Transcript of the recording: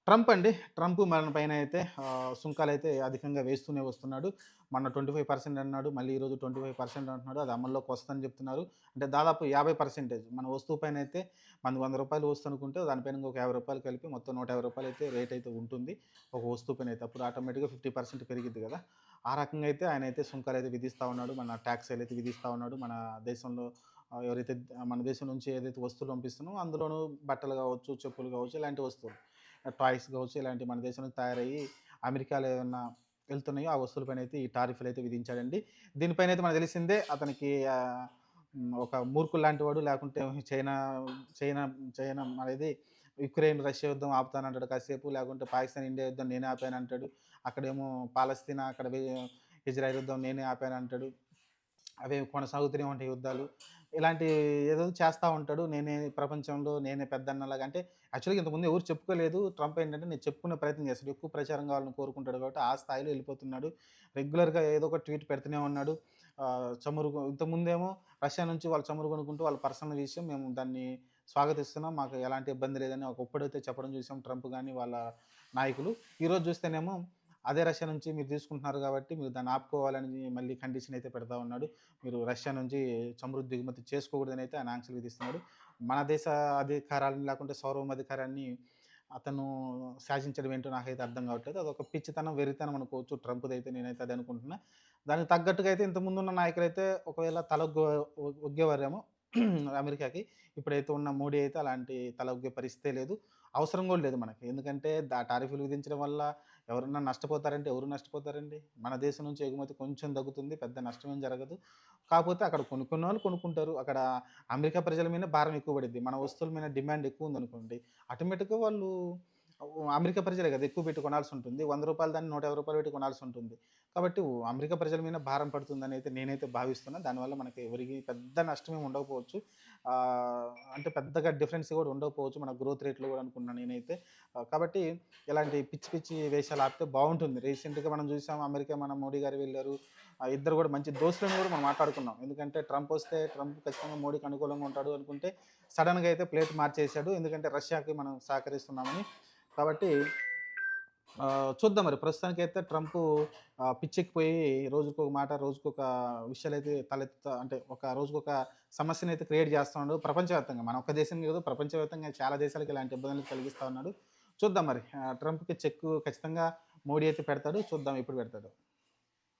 Trump అండి. Trump మన పైన అయితే సుంకాలైతే అధికంగా వేస్తూనే వస్తున్నాడు. మొన్న 25% అన్నాడు. మళ్ళీ ఈరోజు 25% అంటున్నాడు. అది అమల్లోకి వస్తదని చెప్తున్నారు. అంటే దాదాపు 50% మన వస్తువు పైనైతే మనది రూ. 100 వస్తు అనుకుంటే దానిపైన ఇంకొక రూ. 50 కలిపి మొత్తం రూ. 150 అయితే రేట్ అయితే ఉంటుంది. ఒక వస్తువు పైనైతే. అప్పుడు ఆటోమేటిక్‌గా 50% పెరిగిద్ది గదా! ఆ రకంగా అయితే ఆయనైతే సుంకాలైతే విధిస్తా ఉన్నాడు. మన టాక్స్‌లైతే విధిస్తా ఉన్నాడు. మన దేశంలో ఎవరైతే మన దేశం నుంచి ఏదైతే వస్తువులు పంపిస్తున్నామో అందులోనూ బట్టలు గావచ్చు, చెప్పులు గావచ్చు ఇలాంటి వస్తువులు. టాయ్స్ కావచ్చు ఇలాంటివి మన దేశం నుంచి తయారయ్యి అమెరికాలో ఏమన్నా వెళ్తున్నాయో ఆ వస్తువులపైనైతే ఈ టారిఫ్‌లయితే విధించాడండి. దీనిపైనైతే మనకు తెలిసిందే అతనికి ఒక మూర్ఖుడు లాంటి వాడు లేకుంటే చైనా చైనా చైనా మనది యుక్రెయిన్, రష్యా యుద్ధం ఆపుతానంటాడు కాసేపు. లేకుంటే పాకిస్తాన్, ఇండియా యుద్ధం నేనే ఆపానంటాడు. అక్కడేమో పాలస్తీనా అక్కడ ఇజ్రాయెల్ యుద్ధం నేనే ఆపానంటాడు. అవే కొనసాగుతూనే ఉంటాయి యుద్ధాలు. ఇలాంటి ఏదో చేస్తా ఉంటాడు. నేనే ప్రపంచంలో నేనే పెద్దన్నలాగా అంటే యాక్చువల్‌గా ఇంతకుముందు ఎవరు చెప్పుకోలేదు. ట్రంప్ ఏంటంటే నేను చెప్పుకునే ప్రయత్నం చేస్తాడు. ఎక్కువ ప్రచారం కావాలని కోరుకుంటాడు కాబట్టి ఆ స్థాయిలో ఎళ్ళిపోతున్నాడు. రెగ్యులర్‌గా ఏదో ఒక ట్వీట్ పెడుతూనే ఉన్నాడు. ఇంతకుముందేమో రష్యా నుంచి వాళ్ళు చమురు కొనుక్కుంటూ వాళ్ళ పర్సనల్ విషయం మేము దాన్ని స్వాగతిస్తున్నాం. మాకు ఎలాంటి ఇబ్బంది లేదని ఒకప్పుడైతే చెప్పడం చూసాం ట్రంప్ గాని వాళ్ళ నాయకులు. ఈరోజు చూస్తేనేమో అదే రష్యా నుంచి మీరు తీసుకుంటున్నారు కాబట్టి మీరు దాన్ని ఆపుకోవాలని మళ్ళీ కండిషన్ అయితే పెడతా ఉన్నాడు. మీరు రష్యా నుంచి చమురు దిగుమతి చేసుకోకూడదని అయితే ఆయన ఆంక్షలు విధిస్తున్నాడు. మన దేశ అధికారాలను లేకుంటే సార్వభౌమాధికారాన్ని అతను శాసించడం ఏంటో నాకైతే అర్థం కావట్లేదు. అదొక పిచ్చితనం, వెర్రితనం అనుకోవచ్చు ట్రంప్‌దైతే నేనైతే అదే అనుకుంటున్నా. దానికి తగ్గట్టుగా అయితే ఇంతకుముందున్న నాయకులైతే ఒకవేళ ఒగ్గేవారేమో అమెరికాకి. ఇప్పుడైతే ఉన్న మోడీ అయితే అలాంటి తల ఒగ్గే పరిస్థితే లేదు. అవసరం కూడా లేదు మనకి. ఎందుకంటే టారిఫ్‌లు విధించడం వల్ల ఎవరన్నా నష్టపోతారంటే ఎవరు నష్టపోతారండి? మన దేశం నుంచి ఎగుమతి కొంచెం తగ్గుతుంది. పెద్ద నష్టమేం జరగదు. కాపోతే అక్కడ కొనుక్కున్నోళ్ళు కొనుక్కుంటారు. అక్కడ అమెరికా ప్రజల మీదనే భారం ఎక్కువ పడిద్ది. మన వస్తువుల మీద డిమాండ్ ఎక్కువుందనుకోండి, ఆటోమేటిక్‌గా వాళ్ళు అమెరికా ప్రజలే కదా! ఎక్కువ పెట్టి కొనాల్సుంటుంది. రూ. 100 దాన్ని రూ. 150 పెట్టి కొనాల్సుంటుంది. కాబట్టి అమెరికా ప్రజల మీద భారం పడుతుందనైతే నేనైతే భావిస్తున్నా. దానివల్ల మనకి ఎవరికీ పెద్ద నష్టమేమి ఉండకపోవచ్చు. అంటే పెద్దగా డిఫరెన్స్ కూడా ఉండకపోవచ్చు. మన గ్రోత్ రేట్‌లో కూడా అనుకున్నా నేనైతే. కాబట్టి ఇలాంటి పిచ్చి పిచ్చి వేషాలు ఆపితే బావుంటుంది. రీసెంట్‌గా మనం చూసాం అమెరికా మన మోడీ గారు వెళ్లారు. ఇద్దరు కూడా మంచి దోస్తులని కూడా మనం మాట్లాడుకున్నాం. ఎందుకంటే ట్రంప్ ఖచ్చితంగా మోడీకి అనుకూలంగా ఉంటాడు అనుకుంటే సడెన్‌గా అయితే ప్లేట్ మార్చేసాడు. ఎందుకంటే రష్యాకి మనం సహకరిస్తున్నామని. కాబట్టి చూద్దాం మరి ప్రస్తుతానికైతే ట్రంపు పిచ్చెక్కిపోయి రోజుకొక మాట, రోజుకొక విషయాలైతే అంటే ఒక రోజుకొక సమస్యనైతే క్రియేట్ చేస్తా ఉన్నాడు ప్రపంచవ్యాప్తంగా. మన ఒక్క దేశం కాదు ప్రపంచవ్యాప్తంగా చాలా దేశాలకి ఇలాంటి ఇబ్బందులు కలిగిస్తా ఉన్నాడు. చూద్దాం మరి ట్రంప్‌కి చెక్కు ఖచ్చితంగా మోడీ అయితే పెడతాడు. చూద్దాం ఎప్పుడు పెడతాడో.